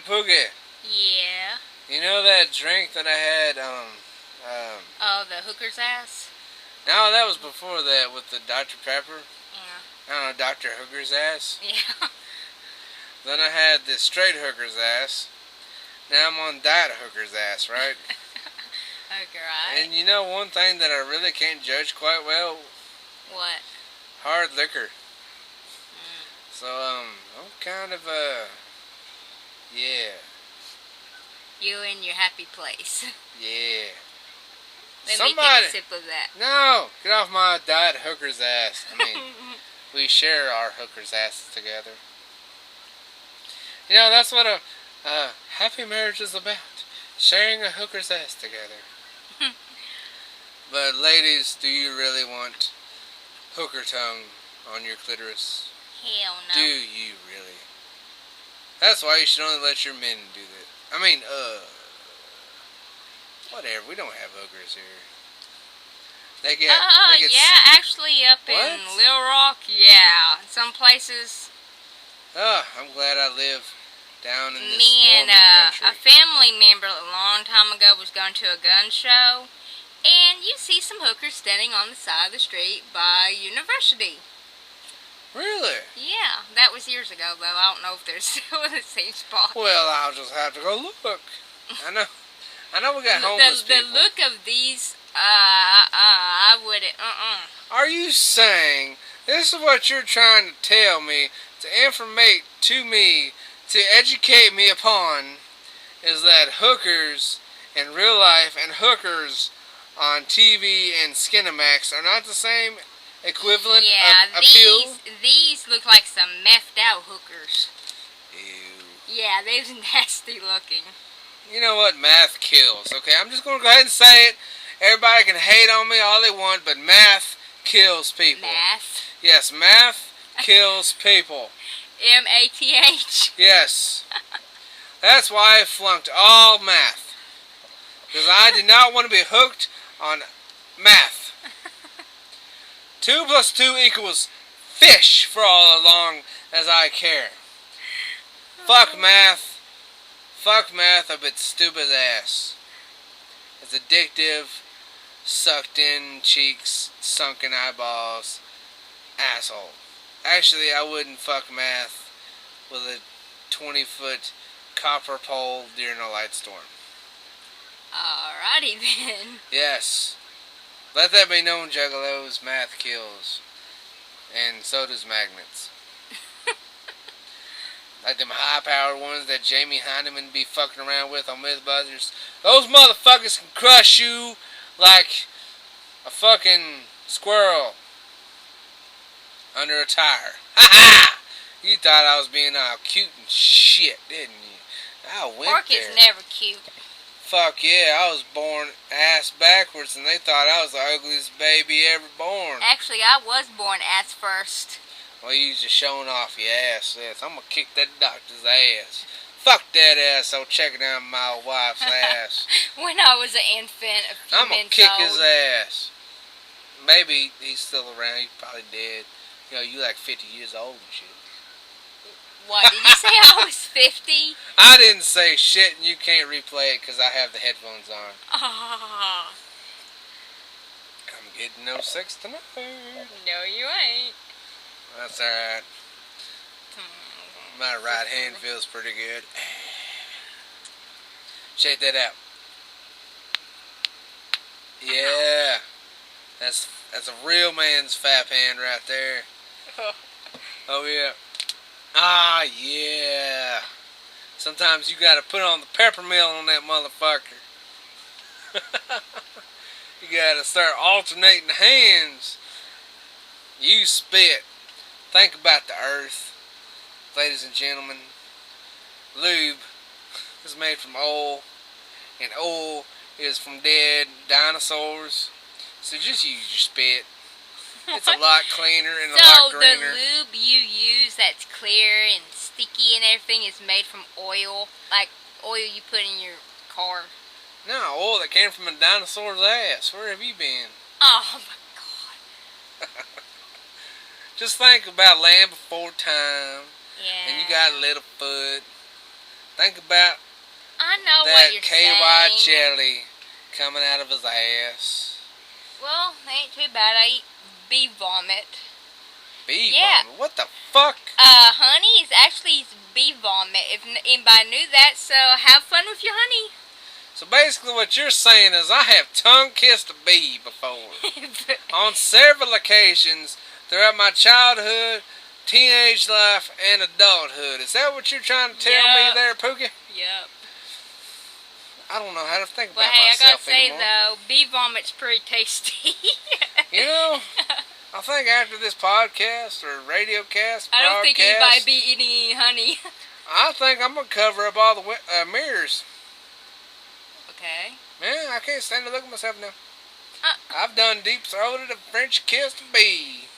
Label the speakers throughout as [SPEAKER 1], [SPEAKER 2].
[SPEAKER 1] Poogie.
[SPEAKER 2] Yeah.
[SPEAKER 1] You know that drink that I had,
[SPEAKER 2] Oh, the hooker's ass?
[SPEAKER 1] no, that was before that with the Dr. Pepper.
[SPEAKER 2] Yeah.
[SPEAKER 1] I don't know, Dr. Hooker's ass.
[SPEAKER 2] Yeah.
[SPEAKER 1] Then I had this straight hooker's ass. Now I'm on diet hooker's ass, right?
[SPEAKER 2] Okay, right.
[SPEAKER 1] And you know one thing that I really can't judge quite well?
[SPEAKER 2] What?
[SPEAKER 1] Hard liquor.
[SPEAKER 2] Mm.
[SPEAKER 1] So, I'm kind of, yeah.
[SPEAKER 2] You in your happy place.
[SPEAKER 1] Yeah.
[SPEAKER 2] Let me take a sip of that.
[SPEAKER 1] No! Get off my diet hooker's ass. I mean, we share our hooker's asses together. You know, that's what a happy marriage is about. Sharing a hooker's ass together. But ladies, do you really want hooker tongue on your clitoris?
[SPEAKER 2] Hell no.
[SPEAKER 1] Do you really? That's why you should only let your men do that. I mean, whatever. We don't have hookers here. They get
[SPEAKER 2] yeah, actually up
[SPEAKER 1] What?
[SPEAKER 2] in Little Rock, yeah. Some places.
[SPEAKER 1] I'm glad I live down in this
[SPEAKER 2] Me and
[SPEAKER 1] Mormon country.
[SPEAKER 2] a family member a long time ago was going to a gun show, and you see some hookers standing on the side of the street by University.
[SPEAKER 1] Really?
[SPEAKER 2] Yeah, that was years ago, though. I don't know if they're still in the same spot.
[SPEAKER 1] Well, I'll just have to go look. I know we got homeless
[SPEAKER 2] the
[SPEAKER 1] people.
[SPEAKER 2] look of these, I wouldn't,
[SPEAKER 1] Are you saying this is what you're trying to tell me, to informate to me, to educate me upon, is that hookers in real life and hookers on TV and Skinamax are not the same equivalent
[SPEAKER 2] yeah,
[SPEAKER 1] of appeal?
[SPEAKER 2] these look like some methed out hookers.
[SPEAKER 1] Ew.
[SPEAKER 2] Yeah, they're nasty looking.
[SPEAKER 1] You know what? Math kills, okay? I'm just going to go ahead and say it. Everybody can hate on me all they want, but math kills people.
[SPEAKER 2] Math?
[SPEAKER 1] Yes, math kills people.
[SPEAKER 2] M-A-T-H?
[SPEAKER 1] Yes. That's why I flunked all math. Because I did not want to be hooked on math. 2 plus 2 equals fish for all along as I care. Fuck math. Fuck math up its stupid ass. It's addictive, sucked in cheeks, sunken eyeballs, asshole. Actually, I wouldn't fuck math with a 20-foot copper pole during a light storm.
[SPEAKER 2] Alrighty then.
[SPEAKER 1] Yes. Let that be known, juggalos, math kills. And so does magnets. Like them high-powered ones that Jamie Heineman be fucking around with on Mythbusters. Those motherfuckers can crush you like a fucking squirrel under a tire. Ha ha! You thought I was being all cute and shit, didn't you? I went
[SPEAKER 2] Pork
[SPEAKER 1] there.
[SPEAKER 2] is never cute.
[SPEAKER 1] Fuck yeah, I was born ass backwards and they thought I was the ugliest baby ever born.
[SPEAKER 2] Actually, I was born ass first.
[SPEAKER 1] Well, you just showing off your ass. Yes, I'm gonna kick that doctor's ass. Fuck that asshole checking out my wife's ass.
[SPEAKER 2] When I was an infant, a few
[SPEAKER 1] I'm gonna
[SPEAKER 2] months
[SPEAKER 1] kick
[SPEAKER 2] old.
[SPEAKER 1] his ass. Maybe he's still around. He's probably dead. You know, you like 50 years old and shit.
[SPEAKER 2] What, did you say I was 50?
[SPEAKER 1] I didn't say shit and you can't replay it because I have the headphones on.
[SPEAKER 2] Oh.
[SPEAKER 1] I'm getting no sex tonight.
[SPEAKER 2] No, you ain't.
[SPEAKER 1] That's alright. My right hand feels pretty good. Check that out. Yeah. That's a real man's fap hand right there. Oh yeah. Ah yeah. Sometimes you gotta put on the peppermill on that motherfucker. You gotta start alternating the hands. You spit. Think about the earth. Ladies and gentlemen. Lube is made from oil. And oil is from dead dinosaurs. So just use your spit. It's a lot cleaner and a lot
[SPEAKER 2] So
[SPEAKER 1] greener.
[SPEAKER 2] the lube you use that's clear and sticky and everything is made from oil? Like oil you put in your car?
[SPEAKER 1] No, oil that came from a dinosaur's ass. Where have you been?
[SPEAKER 2] Oh my god.
[SPEAKER 1] Just think about Land Before Time.
[SPEAKER 2] Yeah.
[SPEAKER 1] And you got Littlefoot. Think about
[SPEAKER 2] I know
[SPEAKER 1] that
[SPEAKER 2] what you're
[SPEAKER 1] KY
[SPEAKER 2] saying.
[SPEAKER 1] jelly coming out of his ass.
[SPEAKER 2] Well, they ain't too bad. I eat bee vomit.
[SPEAKER 1] Bee
[SPEAKER 2] Yeah.
[SPEAKER 1] vomit? What the fuck?
[SPEAKER 2] Honey is actually bee vomit. If anybody knew that, so have fun with your honey.
[SPEAKER 1] So basically what you're saying is I have tongue-kissed a bee before. On several occasions throughout my childhood, teenage life, and adulthood. Is that what you're trying to tell me there, Pookie?
[SPEAKER 2] Yep.
[SPEAKER 1] I don't know how to think
[SPEAKER 2] But
[SPEAKER 1] about
[SPEAKER 2] hey, I
[SPEAKER 1] myself
[SPEAKER 2] gotta say
[SPEAKER 1] anymore.
[SPEAKER 2] though, bee vomit's pretty tasty.
[SPEAKER 1] You know, I think after this podcast or radio cast,
[SPEAKER 2] I don't think anybody be eating any honey.
[SPEAKER 1] I think I'm going to cover up all the mirrors.
[SPEAKER 2] Okay.
[SPEAKER 1] Man, I can't stand to look at myself now. I've done deep-throated a French kissed a bee.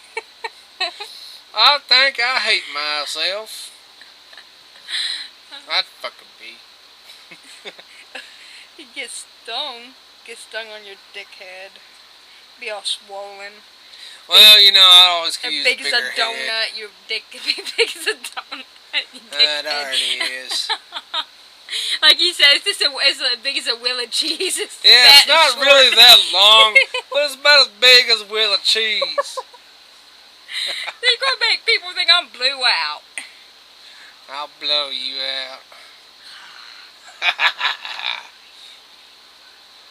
[SPEAKER 1] I think I hate myself. I'd fuck a bee.
[SPEAKER 2] You get stung. Get stung on your dickhead. Be all swollen.
[SPEAKER 1] Well, you know, I always could use a
[SPEAKER 2] big
[SPEAKER 1] bigger
[SPEAKER 2] as a donut.
[SPEAKER 1] head.
[SPEAKER 2] Your dick could be big as a donut.
[SPEAKER 1] That already is.
[SPEAKER 2] Like you said, it's as big as a wheel of cheese. It's
[SPEAKER 1] Yeah, it's not really that long, but it's about as big as a wheel of cheese.
[SPEAKER 2] You're gonna make people think I'm blew out.
[SPEAKER 1] I'll blow you out.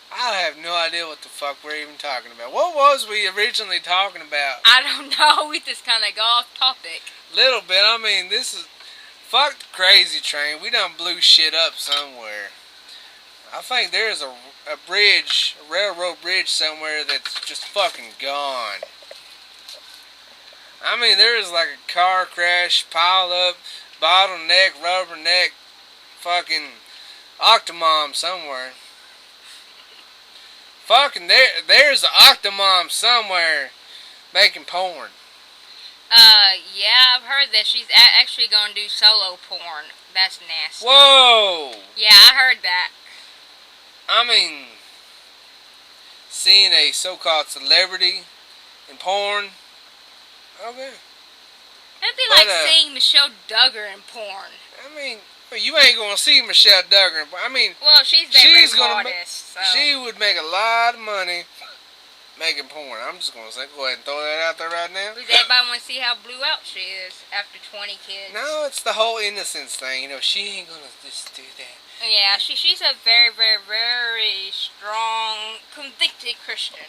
[SPEAKER 1] I have no idea what the fuck we're even talking about. What was we originally talking about?
[SPEAKER 2] I don't know. We just kind of go off topic.
[SPEAKER 1] Little bit. I mean, this is... Fuck the crazy train. We done blew shit up somewhere. I think there's a bridge, a railroad bridge somewhere that's just fucking gone. I mean, there is like a car crash, piled up, bottleneck, rubberneck, fucking octomom somewhere. Fucking there's an octomom somewhere making porn.
[SPEAKER 2] Yeah, I've heard that she's actually going to do solo porn. That's nasty.
[SPEAKER 1] Whoa!
[SPEAKER 2] Yeah, I heard that.
[SPEAKER 1] I mean, seeing a so-called celebrity in porn, okay.
[SPEAKER 2] That'd be like seeing Michelle Duggar in porn.
[SPEAKER 1] I mean, you ain't gonna see Michelle Duggar. I mean,
[SPEAKER 2] well, she's very modest. So.
[SPEAKER 1] She would make a lot of money making porn. I'm just gonna say, go ahead and throw that out there right now.
[SPEAKER 2] Does everybody want to see how blew out she is after 20 kids?
[SPEAKER 1] No, it's the whole innocence thing. You know, she ain't gonna just do that.
[SPEAKER 2] Yeah, she's a very, very, very strong, convicted Christian.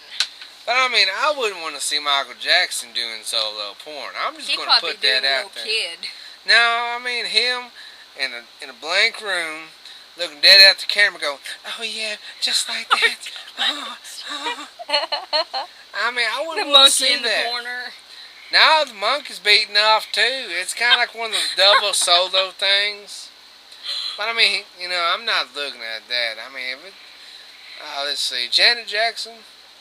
[SPEAKER 1] But I mean, I wouldn't want to see Michael Jackson doing solo porn. I'm just going to put that out there.
[SPEAKER 2] Kid.
[SPEAKER 1] No, I mean him in a blank room, looking dead at the camera, going, "Oh yeah, just like that." I mean, I wouldn't want to see
[SPEAKER 2] in the
[SPEAKER 1] that.
[SPEAKER 2] Corner.
[SPEAKER 1] Now the monkey's beating off too. It's kind of like one of those double solo things. But I mean, you know, I'm not looking at that. I mean, if it, let's see, Janet Jackson.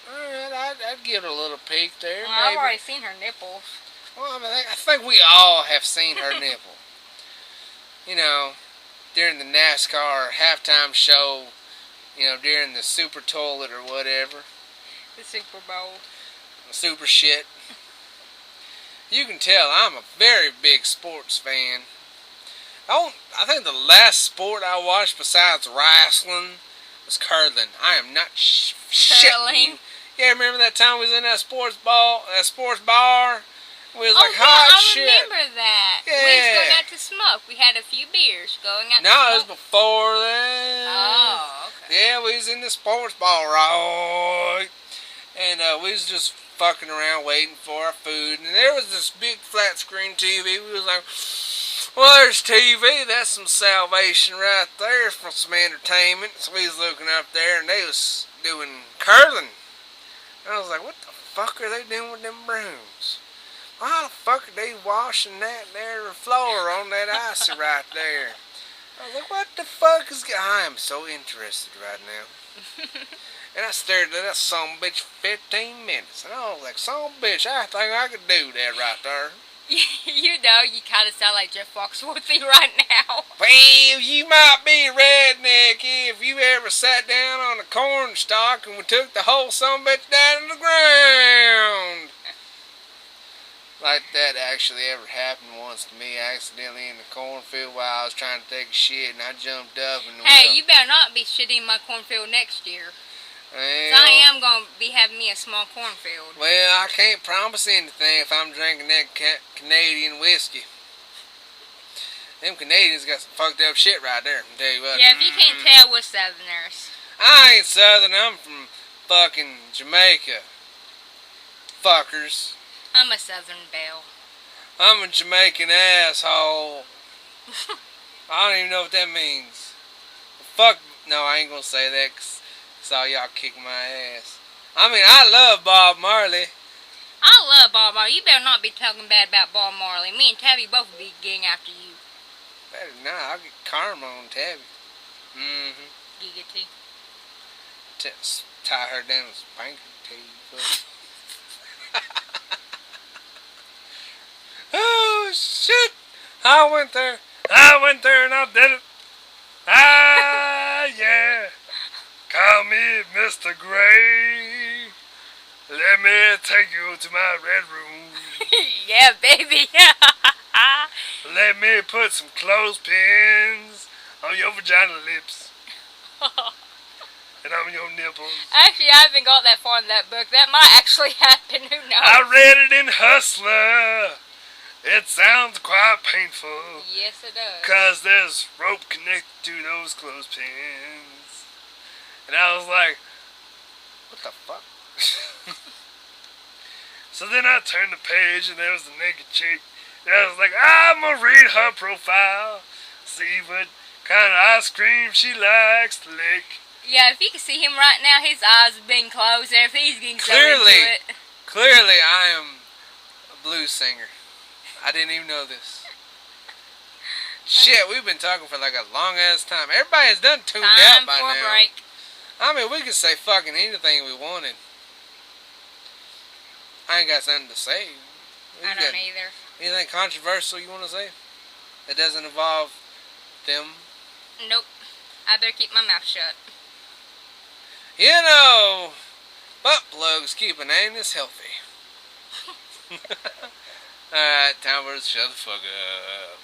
[SPEAKER 1] Alright, I'd give it a little peek there.
[SPEAKER 2] Well, I've already seen her nipples.
[SPEAKER 1] Well, I mean, I think we all have seen her nipple. You know, during the NASCAR halftime show, you know, during the Super Toilet or whatever.
[SPEAKER 2] The Super Bowl.
[SPEAKER 1] The Super shit. You can tell I'm a very big sports fan. I think the last sport I watched besides wrestling was curling. I am not shitting. Yeah, remember that time we was in that sports bar? We was like hot shit.
[SPEAKER 2] I remember that.
[SPEAKER 1] Yeah.
[SPEAKER 2] We was going out to smoke. We had a few beers going out to smoke.
[SPEAKER 1] No, it was before that.
[SPEAKER 2] Oh, okay.
[SPEAKER 1] Yeah, we was in the sports bar, right? And we was just fucking around waiting for our food. And there was this big flat screen TV. We was like, well, there's TV. That's some salvation right there for some entertainment. So we was looking up there and they was doing curling. And I was like, what the fuck are they doing with them brooms? Why the fuck are they washing that there floor on that icy right there? I was like, what the fuck is... I am so interested right now. And I stared at that son bitch for 15 minutes. And I was like, son bitch, I think I could do that right there.
[SPEAKER 2] You know, you kind of sound like Jeff Foxworthy right now.
[SPEAKER 1] Well, you might be a redneck if you ever sat down on a corn stalk and we took the whole son bitch down to the ground. Like that actually ever happened once to me accidentally in the cornfield while I was trying to take a shit and I jumped up and
[SPEAKER 2] Hey, you better not be shitting in my cornfield next year.
[SPEAKER 1] well,
[SPEAKER 2] I am going to be having me a small cornfield.
[SPEAKER 1] well, I can't promise anything if I'm drinking that Canadian whiskey. Them Canadians got some fucked up shit right there, I'll tell you what.
[SPEAKER 2] Yeah, if you can't tell, we're Southerners.
[SPEAKER 1] I ain't Southern, I'm from fucking Jamaica. Fuckers.
[SPEAKER 2] I'm a Southern belle.
[SPEAKER 1] I'm a Jamaican asshole. I don't even know what that means. Fuck, no, I ain't gonna say that because all y'all kick my ass. I mean, I love Bob Marley.
[SPEAKER 2] I love Bob Marley. You better not be talking bad about Bob Marley. Me and Tabby both will be getting after you.
[SPEAKER 1] Better not, I'll get karma on Tabby.
[SPEAKER 2] Giggity.
[SPEAKER 1] Tie her down with spanker tape. Oh, shit. I went there and I did it. Ah, yeah. Call me Mr. Gray. Let me take you to my red room.
[SPEAKER 2] Yeah, baby.
[SPEAKER 1] Let me put some clothespins on your vagina lips. And on your nipples.
[SPEAKER 2] Actually, I haven't got that far in that book. That might actually happen. Who knows?
[SPEAKER 1] I read it in Hustler. It sounds quite painful.
[SPEAKER 2] Yes, it does.
[SPEAKER 1] 'Cause there's rope connected to those clothespins. And I was like, what the fuck? So then I turned the page and there was a naked chick. And I was like, I'm gonna read her profile. See what kind of ice cream she likes to lick.
[SPEAKER 2] Yeah, if you can see him right now, his eyes have been closed and he's getting so into it.
[SPEAKER 1] Clearly I am a blues singer. I didn't even know this. Shit, we've been talking for like a long ass time. Everybody has done tuned out by
[SPEAKER 2] Time for
[SPEAKER 1] now.
[SPEAKER 2] a break.
[SPEAKER 1] I mean, we could say fucking anything we wanted. I ain't got something to say.
[SPEAKER 2] I don't either.
[SPEAKER 1] Anything controversial you want to say? That doesn't involve them?
[SPEAKER 2] Nope. I better keep my mouth shut.
[SPEAKER 1] You know, butt plugs keep an anus healthy. Alright, time for us to shut the fuck up.